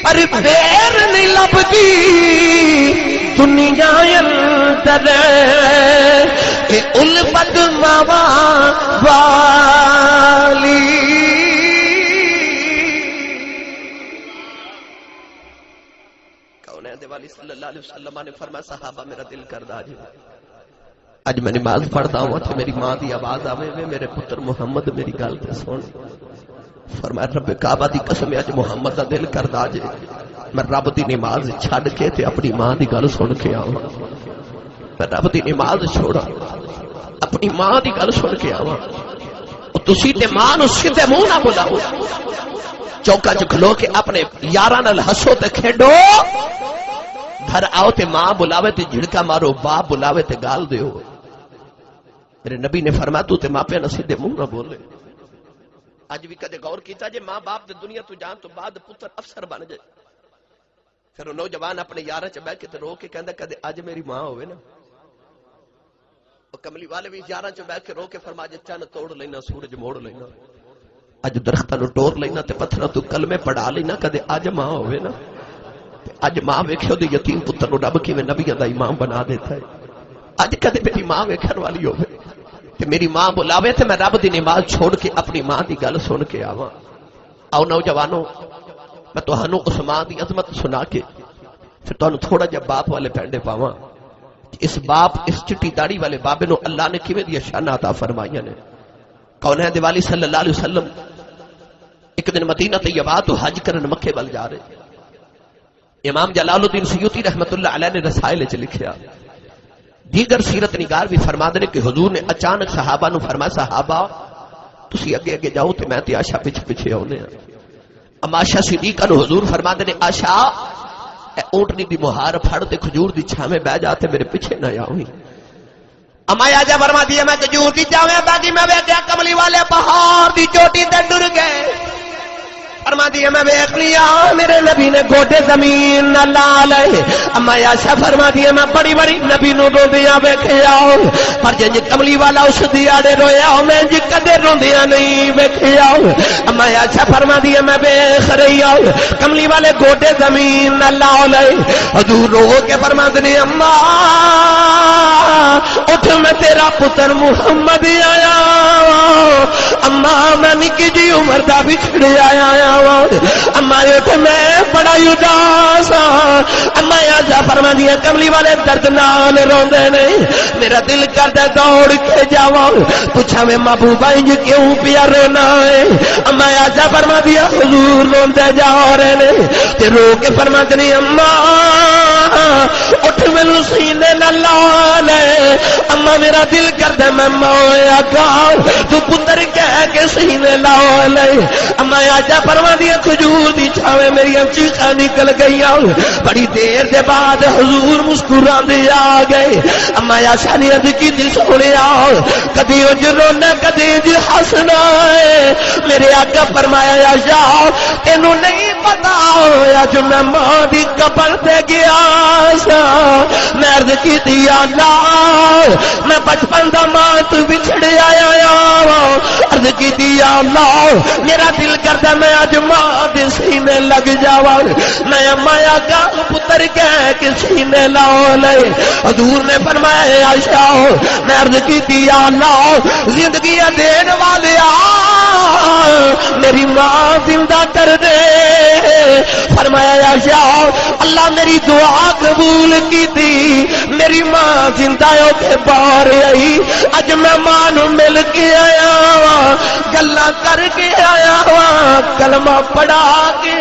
پر پھر نہیں لبدی دنیا اندر کہ الفت ماوا والی۔ کون ہے دیوالی صلی اللہ علیہ وسلم نے فرمایا صحابہ میرا دل کردا جی اج میں نماز پڑھدا ہوں تے میری ماں دی آواز آوے وے میرے پتر محمد میری گل تے سن۔ فرمایا رب کعبہ دی قسم اج محمد دا دل کردا جے میں رب دی نماز چھڈ کے تے اپنی ماں دی گل سن کے آواں، میں رب دی نماز چھوڑا اپنی ماں دی گل سن کے آواں۔ تسی تے ماں نو سیدھے منہ نہ بلاؤ، چوکا چ کھلو کے اپنے یاراں نال ہسو تے کھیڈو، گھر آؤ تے ماں بلاوے تے جھڑکا مارو، باپ بلاوے تے گال دیو۔ میرے نبی نے فرمایا تو تے ماں پہ نہ سیدھے منہ نہ بولے۔ اج بھی کدے غور کیتا جے ماں باپ دے دنیا تو جان تو بعد پتر افسر بن جائے، پھر وہ نوجوان اپنے یاراں چ بیٹھ کے تے رو کے کہندا کدے اج میری ماں ہوے نا۔ وہ کملی والے بھی یاراں چ بیٹھ کے رو کے فرما جے چن توڑ لینا سورج موڑ لینا، اج درختاں نو ٹور لینا تے پتھراں تو کلمے پڑھا لینا، کدے اج ماں ہوے نا۔ اج ماں ویکھو دی یتیم پتر نو رب کیویں نبیاں دا امام بنا دیتا ہے۔ اج کدے میری ماں ویکھن والی ہوے تے میری ماں بلاوے تے میں رب دی نماز چھوڑ کے اپنی ماں دی گل سن کے آواں۔ آؤ نوجوانوں میں تہانوں اس ماں دی عظمت سنا کے پھر تہانوں تھوڑا جہا باپ والے پینڈے پاواں۔ اس باپ اس چٹی داڑھی والے بابے نو اللہ نے کیویں دی شان عطا فرمائیاں نے۔ کون ہے دیوالی صلی اللہ علیہ وسلم ایک دن مدینہ طیبہ تو حج کرن مکے ول جا رہے، امام جلال الدین سیوطی رحمت اللہ علیہ نے رسائل چ لکھیا، دیگر سیرت نگار بھی فرما دے کہ حضور نے اچانک صحابہ نو فرمایا صحابہ تسی اگے اگے جاؤ تے میں تے عائشہ پیچھے پیچھے آونے ہیں۔ اما عائشہ صدیقہ نو حضور فرما دے عائشہ اے اونٹنی دی مہار پھڑ تے کھجور دی چھاویں بیٹھ جاتے میرے پیچھے نہ آویں۔ اما عائشہ فرما دی میں کھجور دی چھاویں بیٹھی میں ویکھیا کملی والے پہاڑ دی چوٹی تے ڈر گئے۔ فرما دی میں ویکھ لیا میرے نبی نے گوڈے زمین نہ لا لے۔ اما عائشہ فرما دی میں بڑی بڑی نبی نو روندیاں ویکھیا پر جنج کملی والا اس دیاڑے رویا میں جی کدے روندیاں نہیں ویکھیا۔ اما عائشہ فرما دی میں ویکھ رہی ہوں کملی والے گوڈے زمین نہ لا لے۔ حضور رو کے فرما دی اما اٹھ میں تیرا پتر محمد آیا، اما میں نکی جی عمر دا بچھڑ آیا، اما اٹھ میں بڑا اداس ہاں۔ اما عائشہ فرما دی کملی والے درد نال روندے نہیں، میرا دل کردا دوڑ کے جاواں پوچھاں میں محبوبہ انج کیوں پیا رونا ہے۔ اما عائشہ فرما دی حضور روندے جا رہے نے تے رو کے فرما دی اما اٹھ مینوں سینے نال لا لے، اما میرا دل کردا میں مویا گا تو پتر کہہ کے سینے لا لے۔ اما عائشہ فرما دی کھجور دی چھاویں میری چیخاں نکل گئیاں، بڑی دیر دے بعد حضور مسکراندے آ گئے۔ اما عائشہ نے عرض کیتی سونیا کدی انج رونا کدی انج ہسنا ہے، میرے آقا فرمایا عائشہ تینوں نہیں پتا اج میں ماں دی قبر تے گیا سا، میں عرض کیتی یا اللہ میں بچپن دا ماں تو بچھڑ آیا، عرض کیتی یا اللہ میرا دل کردا میں اج ماں دے سینے لگ جاواں، میں مایا کا پتر کہہ کے سینے لا لے۔ حضور نے فرمایا عائشہ میں عرض کیتی یا اللہ زندگی دین والیا میری ماں زندہ کر دے۔ فرمایا عائشہ اللہ میری دعا قبول کی تھی، میری ماں زندہ ہو کے باہر آئی، اج میں ماں نو مل کے آیا گلا کر کے آیا کلمہ پڑھا کے